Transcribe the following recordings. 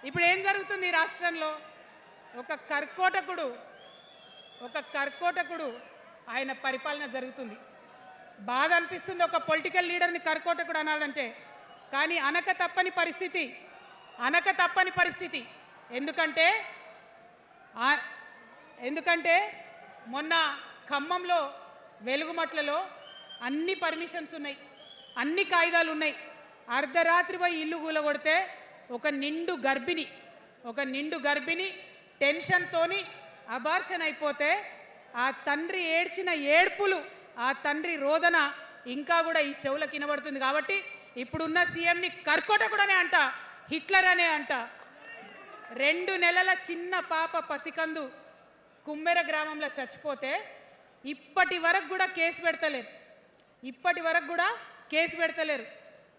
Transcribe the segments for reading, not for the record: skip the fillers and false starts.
ఇప్పుడు ఏం జరుగుతుంది ఈ రాష్ట్రంలో? ఒక కర్కోటకుడు ఆయన పరిపాలన జరుగుతుంది. బాధ అనిపిస్తుంది ఒక పొలిటికల్ లీడర్ని కర్కోటకుడు అనాలంటే. కానీ అనక తప్పని పరిస్థితి. ఎందుకంటే మొన్న ఖమ్మంలో వెలుగుమట్లలో అన్ని పర్మిషన్స్ ఉన్నాయి, అన్ని కాయిదాలు ఉన్నాయి. అర్ధరాత్రి పోయి ఇల్లు కూలగొడితే ఒక నిండు గర్భిణి టెన్షన్తోని అబార్షన్ అయిపోతే ఆ తండ్రి ఏడ్చిన ఏడ్పులు, ఆ తండ్రి రోదన ఇంకా కూడా ఈ చెవులకు వినబడుతుంది. కాబట్టి ఇప్పుడున్న సీఎంని కర్కోటకుడనే అంట, హిట్లర్ అనే అంట. 2 నెలల చిన్న పాప పసికందు కుమ్మెర గ్రామంలో చచ్చిపోతే ఇప్పటి వరకు కూడా కేసు పెడతలేరు.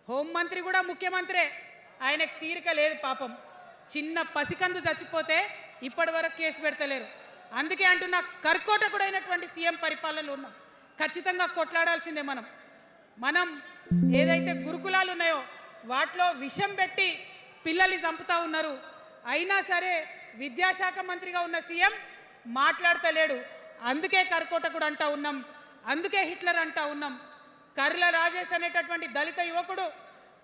హోంమంత్రి కూడా ముఖ్యమంత్రే, ఆయనకు తీరిక లేదు పాపం. చిన్న పసికందు చచ్చిపోతే ఇప్పటి వరకు కేసు పెడతలేరు. అందుకే అంటున్నా, కర్కోటకుడైనటువంటి సీఎం పరిపాలనలో ఉన్నాం. ఖచ్చితంగా కొట్లాడాల్సిందే. మనం ఏదైతే గురుకులాలు ఉన్నాయో వాటిలో విషం పెట్టి పిల్లల్ని చంపుతా ఉన్నారు. అయినా సరే విద్యాశాఖ మంత్రిగా ఉన్న సీఎం మాట్లాడతలేడు. అందుకే కర్కోటకుడు అంటా ఉన్నాం, అందుకే హిట్లర్ అంటా ఉన్నాం. కర్ల రాజేష్ అనేటటువంటి దళిత యువకుడు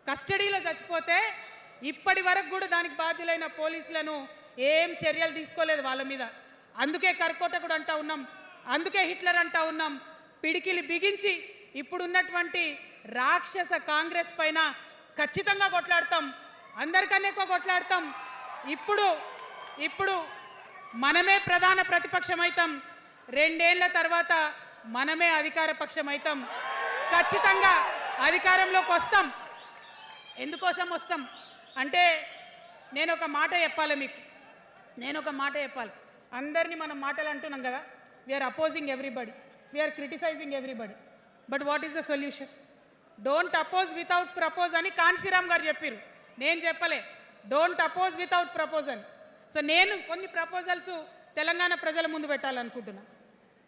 కస్టడీలో చచ్చిపోతే ఇప్పటి వరకు కూడా దానికి బాధ్యులైన పోలీసులను ఏం చర్యలు తీసుకోలేదు వాళ్ళ మీద. అందుకే కర్కోటకుడు అంటా ఉన్నాం, అందుకే హిట్లర్ అంటా ఉన్నాం. పిడికిలి బిగించి ఇప్పుడున్నటువంటి రాక్షస కాంగ్రెస్ పైన ఖచ్చితంగా కొట్లాడతాం, అందరికన్నా ఎక్కువ కొట్లాడతాం. ఇప్పుడు మనమే ప్రధాన ప్రతిపక్షం అవుతాం. 2 ఏళ్ల తర్వాత మనమే అధికార పక్షం అవుతాం. ఖచ్చితంగా అధికారంలోకి వస్తాం. ఎందుకోసం వస్తాం అంటే నేను ఒక మాట చెప్పాలి. అందరినీ మనం మాటలు అంటున్నాం కదా, we are opposing everybody, we are criticizing everybody. But what is the solution? Don't oppose without propose అని కాన్షీరామ్ గారు చెప్పారు, నేను చెప్పలే. Don't oppose without proposal. So నేను కొన్ని ప్రపోజల్స్ తెలంగాణ ప్రజల ముందు పెట్టాలనుకుంటున్నాను.